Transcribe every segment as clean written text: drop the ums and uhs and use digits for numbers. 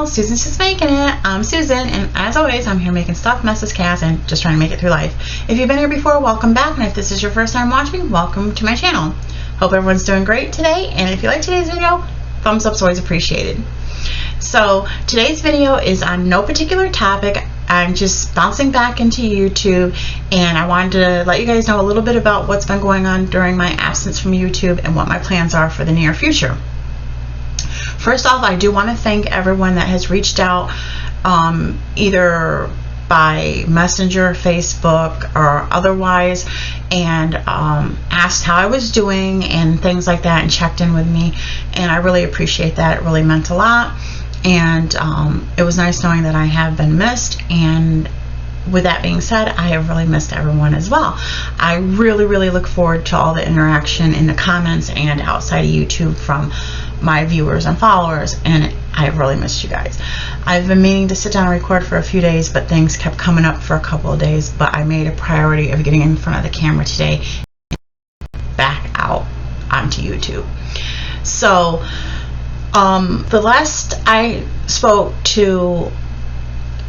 channel, Susan's Just Making It. I'm Susan, and as always, I'm here making stuff, messes, chaos, and just trying to make it through life. If you've been here before, welcome back, and if this is your first time watching, welcome to my channel. Hope everyone's doing great today, and if you like today's video, thumbs up's always appreciated. So today's video is on no particular topic. I'm just bouncing back into YouTube, and I wanted to let you guys know a little bit about what's been going on during my absence from YouTube and what my plans are for the near future. First off, I do want to thank everyone that has reached out either by Messenger, Facebook, or otherwise, and asked how I was doing and things like that, and checked in with me, and I really appreciate that. It really meant a lot, and it was nice knowing that I have been missed. And with that being said, I have really missed everyone as well. I really look forward to all the interaction in the comments and outside of YouTube from my viewers and followers, and I've really missed you guys. I've been meaning to sit down and record for a few days, but things kept coming up for a couple of days, but I made a priority of getting in front of the camera today and back out onto YouTube. So the last I spoke to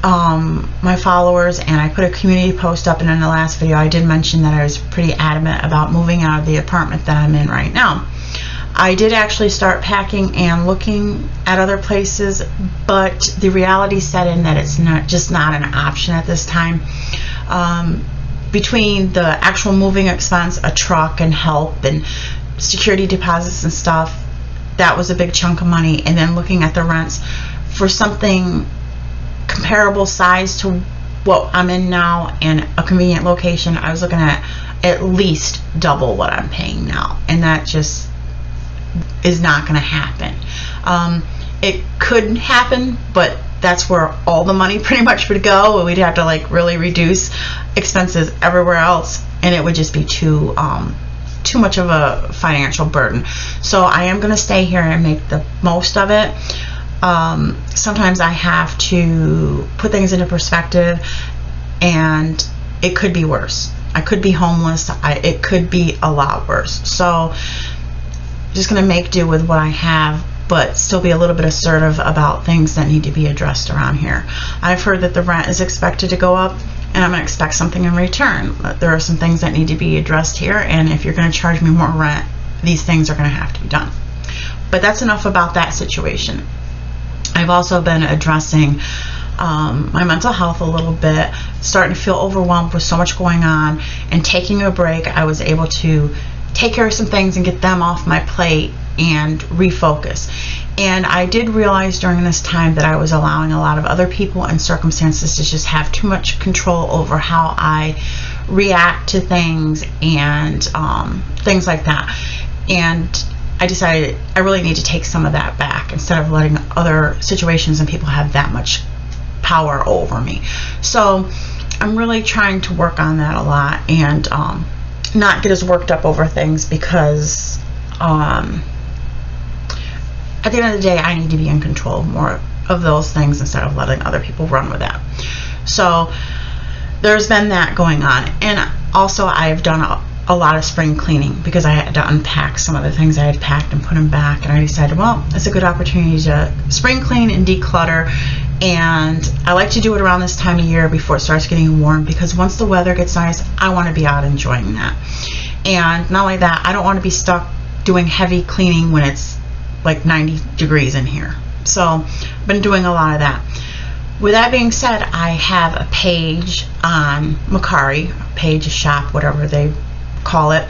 my followers, and I put a community post up, and in the last video I did mention that I was pretty adamant about moving out of the apartment that I'm in right now. I did actually start packing and looking at other places, but the reality set in that it's not an option at this time. Between the actual moving expense, a truck and help and security deposits and stuff, that was a big chunk of money, and then looking at the rents for something comparable size to what I'm in now and a convenient location, I was looking at least double what I'm paying now, and that just is not going to happen. It could happen, but that's where all the money pretty much would go. We'd have to like really reduce expenses everywhere else, and it would just be too much of a financial burden. So I am going to stay here and make the most of it. Sometimes I have to put things into perspective, and it could be worse. I could be homeless. It could be a lot worse. So just going to make do with what I have, but still be a little bit assertive about things that need to be addressed around here. I've heard that the rent is expected to go up, and I'm going to expect something in return. There are some things that need to be addressed here, and if you're going to charge me more rent, these things are going to have to be done. But that's enough about that situation. I've also been addressing my mental health a little bit, starting to feel overwhelmed with so much going on, and taking a break. I was able to take care of some things and get them off my plate and refocus. And I did realize during this time that I was allowing a lot of other people and circumstances to just have too much control over how I react to things and things like that. And I decided I really need to take some of that back instead of letting other situations and people have that much power over me. So I'm really trying to work on that a lot, and not get as worked up over things, because at the end of the day I need to be in control more of those things instead of letting other people run with that. So there's been that going on, and also I've done a lot of spring cleaning because I had to unpack some of the things I had packed and put them back, and I decided, well, it's a good opportunity to spring clean and declutter. And I like to do it around this time of year before it starts getting warm, because once the weather gets nice, I want to be out enjoying that. And not only that, I don't want to be stuck doing heavy cleaning when it's like 90 degrees in here. So I've been doing a lot of that. With that being said, I have a page on Mercari, a page, a shop, whatever they call it,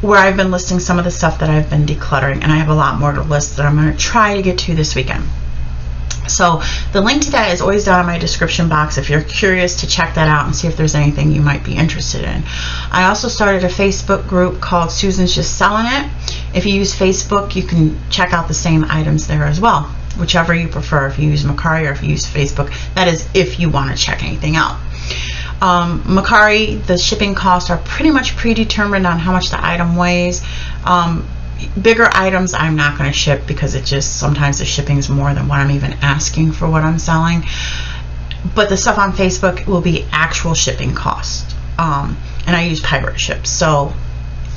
where I've been listing some of the stuff that I've been decluttering, and I have a lot more to list that I'm going to try to get to this weekend. So the link to that is always down in my description box if you're curious to check that out and see if there's anything you might be interested in. I also started a Facebook group called Susan's Just Selling It. If you use Facebook, you can check out the same items there as well, whichever you prefer. If you use Mercari or if you use Facebook, that is if you want to check anything out. Mercari, the shipping costs are pretty much predetermined on how much the item weighs. Bigger items I'm not going to ship, because it just sometimes the shipping is more than what I'm even asking for what I'm selling. But the stuff on Facebook will be actual shipping cost, and I use pirate ships, so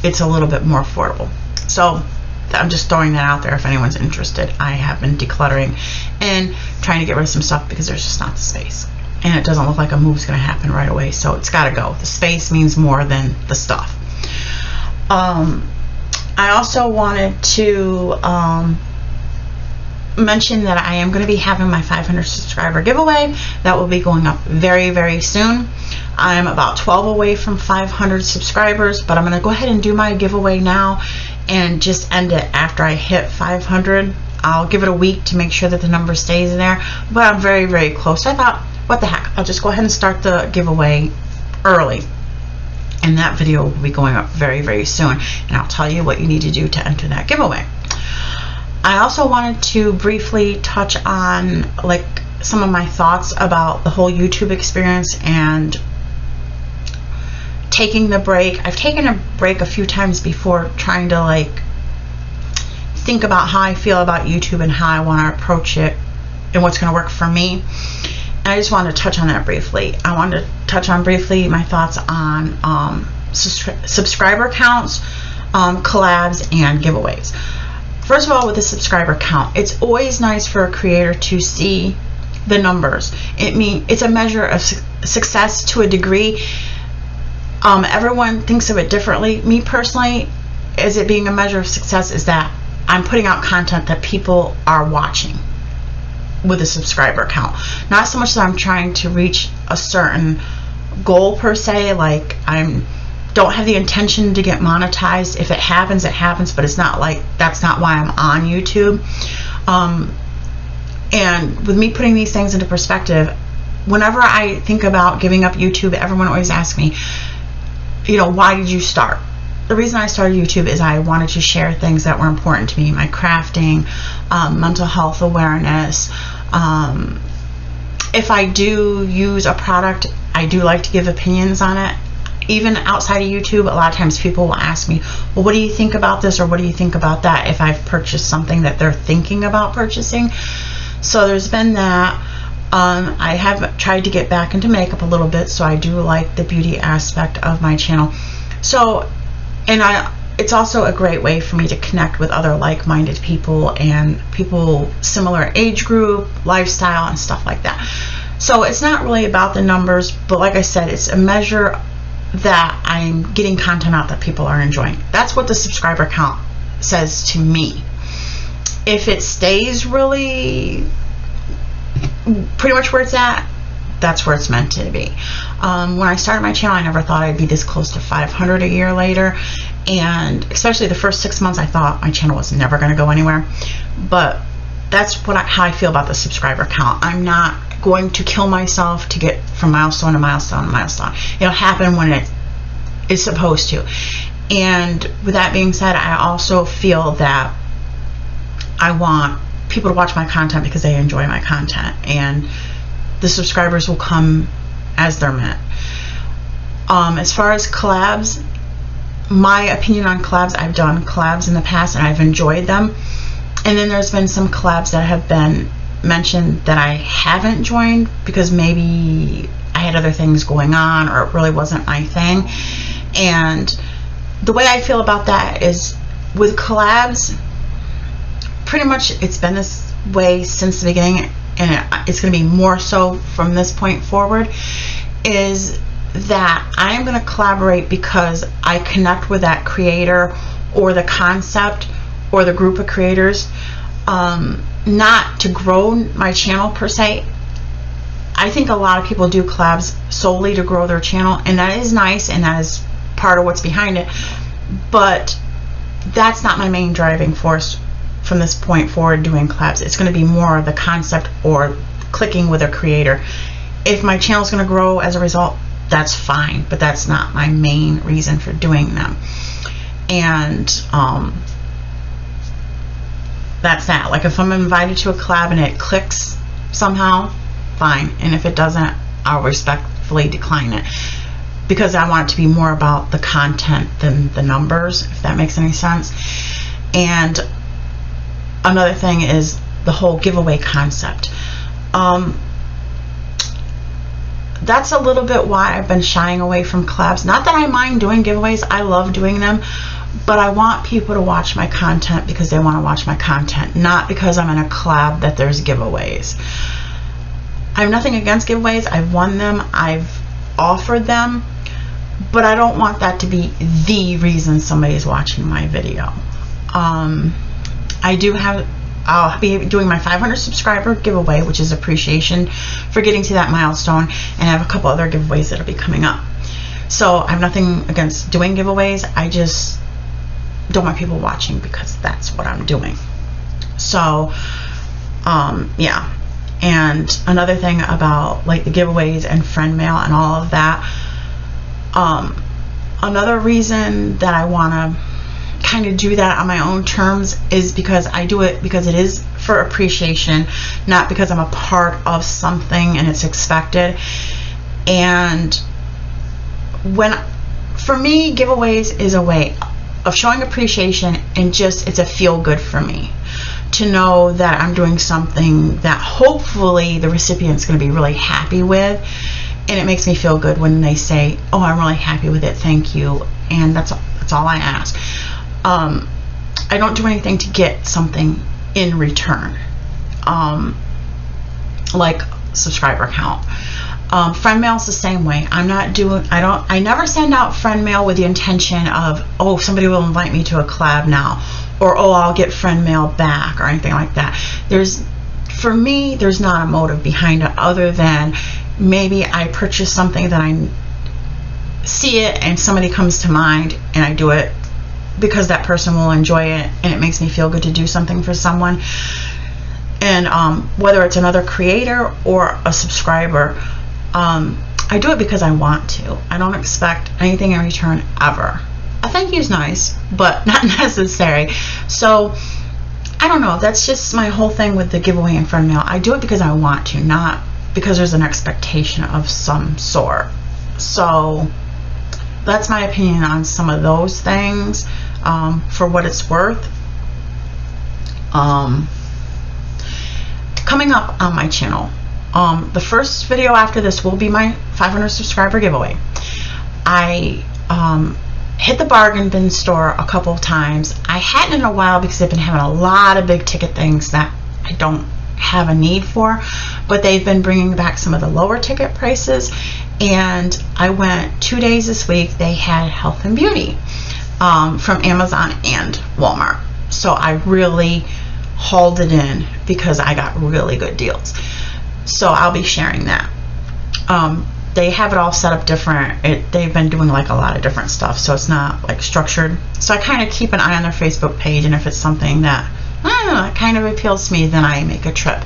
it's a little bit more affordable. So I'm just throwing that out there if anyone's interested. I have been decluttering and trying to get rid of some stuff because there's just not the space. And it doesn't look like a move's going to happen right away. So it's got to go. The space means more than the stuff. I also wanted to mention that I am going to be having my 500 subscriber giveaway. That will be going up very, very soon. I'm about 12 away from 500 subscribers, but I'm going to go ahead and do my giveaway now and just end it after I hit 500. I'll give it a week to make sure that the number stays there, but I'm very, very close. So I thought, what the heck, I'll just go ahead and start the giveaway early. And that video will be going up very, very soon. And I'll tell you what you need to do to enter that giveaway. I also wanted to briefly touch on like some of my thoughts about the whole YouTube experience and taking the break. I've taken a break a few times before, trying to like think about how I feel about YouTube and how I want to approach it and what's going to work for me. And I just wanted to touch on that briefly. I wanted to touch on briefly my thoughts on subscriber counts, collabs, and giveaways. First of all, with the subscriber count, it's always nice for a creator to see the numbers. It's a measure of success to a degree. Everyone thinks of it differently. Me personally, as it being a measure of success, is that I'm putting out content that people are watching with a subscriber count. Not so much that I'm trying to reach a certain goal per se, like don't have the intention to get monetized. If it happens, it happens, but it's not like that's not why I'm on YouTube. And with me putting these things into perspective, whenever I think about giving up YouTube, everyone always asks me, you know, why did you start? The reason I started YouTube is I wanted to share things that were important to me, my crafting, mental health awareness. If I do use a product, I do like to give opinions on it. Even outside of YouTube, a lot of times people will ask me, well, what do you think about this, or what do you think about that, if I've purchased something that they're thinking about purchasing. So there's been that. I have tried to get back into makeup a little bit, so I do like the beauty aspect of my channel. So, and it's also a great way for me to connect with other like-minded people and people similar age group, lifestyle, and stuff like that. So it's not really about the numbers, but like I said, it's a measure that I'm getting content out that people are enjoying. That's what the subscriber count says to me. If it stays really pretty much where it's at, that's where it's meant to be. When I started my channel, I never thought I'd be this close to 500 a year later, and especially the first 6 months, I thought my channel was never going to go anywhere. But that's how I feel about the subscriber count. I'm not going to kill myself to get from milestone to milestone to milestone. It'll happen when it is supposed to. And with that being said, I also feel that I want people to watch my content because they enjoy my content, and the subscribers will come as they're meant. As far as collabs, my opinion on collabs, I've done collabs in the past and I've enjoyed them, and then there's been some collabs that have been mentioned that I haven't joined because maybe I had other things going on or it really wasn't my thing. And the way I feel about that is with collabs, pretty much it's been this way since the beginning, and it's going to be more so from this point forward, is that I am going to collaborate because I connect with that creator or the concept or the group of creators, not to grow my channel per se. I think a lot of people do collabs solely to grow their channel, and that is nice, and that is part of what's behind it, but that's not my main driving force from this point forward doing collabs. It's going to be more the concept or clicking with a creator. If my channel is going to grow as a result, that's fine, but that's not my main reason for doing them. And that's that. Like if I'm invited to a collab and it clicks somehow, fine, and if it doesn't, I'll respectfully decline it, because I want it to be more about the content than the numbers, if that makes any sense. And another thing is the whole giveaway concept. That's a little bit why I've been shying away from collabs. Not that I mind doing giveaways, I love doing them, but I want people to watch my content because they want to watch my content, not because I'm in a collab that there's giveaways. I have nothing against giveaways. I've won them, I've offered them, but I don't want that to be the reason somebody is watching my video. I'll be doing my 500 subscriber giveaway, which is appreciation for getting to that milestone, and I have a couple other giveaways that'll be coming up. So I have nothing against doing giveaways. I just don't want people watching because that's what I'm doing. So yeah. And another thing about like the giveaways and friend mail and all of that, another reason that I want to kind of do that on my own terms is because I do it because it is for appreciation, not because I'm a part of something and it's expected. And for me, giveaways is a way of showing appreciation, and just it's a feel good for me to know that I'm doing something that hopefully the recipient's going to be really happy with, and it makes me feel good when they say, oh, I'm really happy with it, thank you. And that's all I ask. I don't do anything to get something in return, like subscriber count. Friend mail is the same way. I never send out friend mail with the intention of, oh, somebody will invite me to a collab now, or oh, I'll get friend mail back, or anything like that. For me, there's not a motive behind it other than maybe I purchase something that I see it and somebody comes to mind, and I do it because that person will enjoy it and it makes me feel good to do something for someone. And whether it's another creator or a subscriber, I do it because I want to. I don't expect anything in return ever. A thank you is nice, but not necessary. So I don't know, that's just my whole thing with the giveaway and friend mail. I do it because I want to, not because there's an expectation of some sort. So that's my opinion on some of those things, for what it's worth. Coming up on my channel, the first video after this will be my 500 subscriber giveaway. I hit the bargain bin store a couple of times. I hadn't in a while because I've been having a lot of big ticket things that I don't have a need for, but they've been bringing back some of the lower ticket prices. And I went 2 days this week. They had health and beauty from Amazon and Walmart, so I really hauled it in because I got really good deals. So I'll be sharing that. They have it all set up different. They've been doing like a lot of different stuff, so it's not like structured. So I kind of keep an eye on their Facebook page, and if it's something that kind of appeals to me, then I make a trip.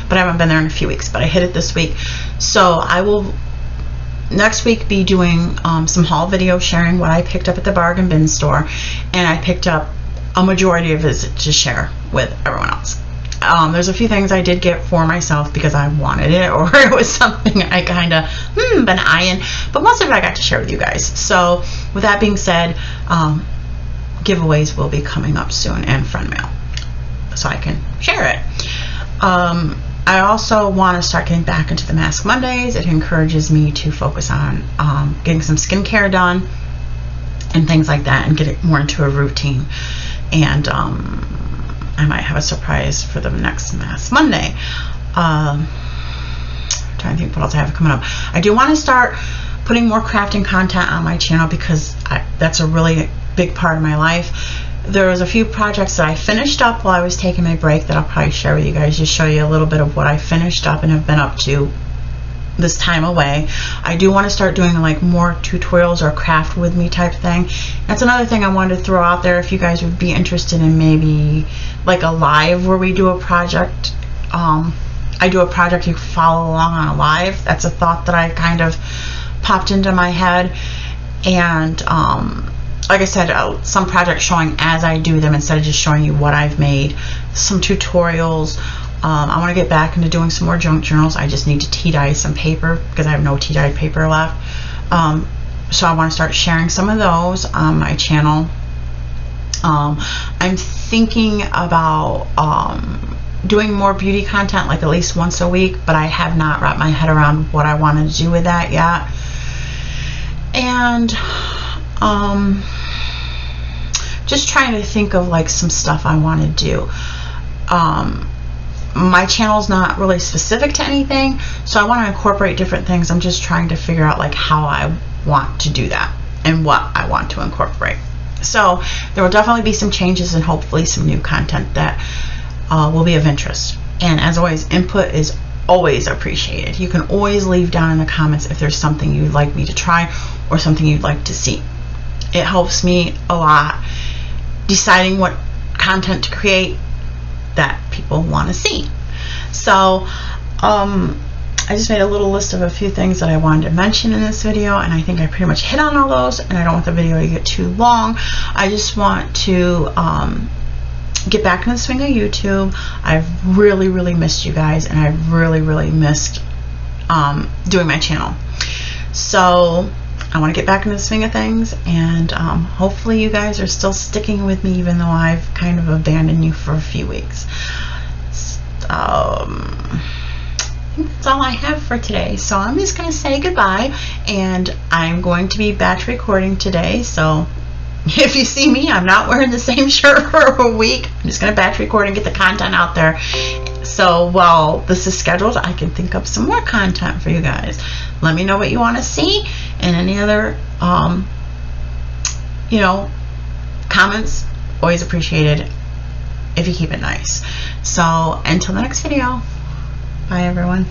But I haven't been there in a few weeks, but I hit it this week. So I will next week be doing some haul video sharing what I picked up at the bargain bin store, and I picked up a majority of it to share with everyone else. There's a few things I did get for myself because I wanted it, or it was something I kind of been eyeing, but most of it I got to share with you guys. So with that being said, giveaways will be coming up soon, and friend mail, so I can share it. I also want to start getting back into the Mask Mondays. It encourages me to focus on getting some skincare done and things like that, and get it more into a routine. And I might have a surprise for the next Mask Monday. I'm trying to think what else I have coming up. I do want to start putting more crafting content on my channel because that's a really big part of my life. There was a few projects that I finished up while I was taking my break that I'll probably share with you guys, just show you a little bit of what I finished up and have been up to this time away. I do want to start doing like more tutorials or craft with me type thing. That's another thing I wanted to throw out there if you guys would be interested in maybe like a live where we do a project. I do a project, you can follow along on a live. That's a thought that I kind of popped into my head. And like I said, some projects showing as I do them instead of just showing you what I've made. Some tutorials. I want to get back into doing some more junk journals. I just need to tea dye some paper because I have no tea dyed paper left. So I want to start sharing some of those on my channel. I'm thinking about doing more beauty content, like at least once a week, but I have not wrapped my head around what I want to do with that yet. And just trying to think of like some stuff I want to do. My channel's not really specific to anything, so I want to incorporate different things. I'm just trying to figure out like how I want to do that and what I want to incorporate. So there will definitely be some changes and hopefully some new content that will be of interest. And as always, input is always appreciated. You can always leave down in the comments if there's something you'd like me to try or something you'd like to see. It helps me a lot deciding what content to create that people want to see. So I just made a little list of a few things that I wanted to mention in this video, and I think I pretty much hit on all those, and I don't want the video to get too long. I just want to get back in the swing of YouTube. I've really missed you guys, and I've really missed doing my channel. So I want to get back in the swing of things, and hopefully you guys are still sticking with me even though I've kind of abandoned you for a few weeks. I think that's all I have for today, so I'm just going to say goodbye, and I'm going to be batch recording today. So if you see me, I'm not wearing the same shirt for a week. I'm just going to batch record and get the content out there. So while this is scheduled, I can think up some more content for you guys. Let me know what you want to see, and any other you know, comments, always appreciated if you keep it nice. So until the next video, bye everyone.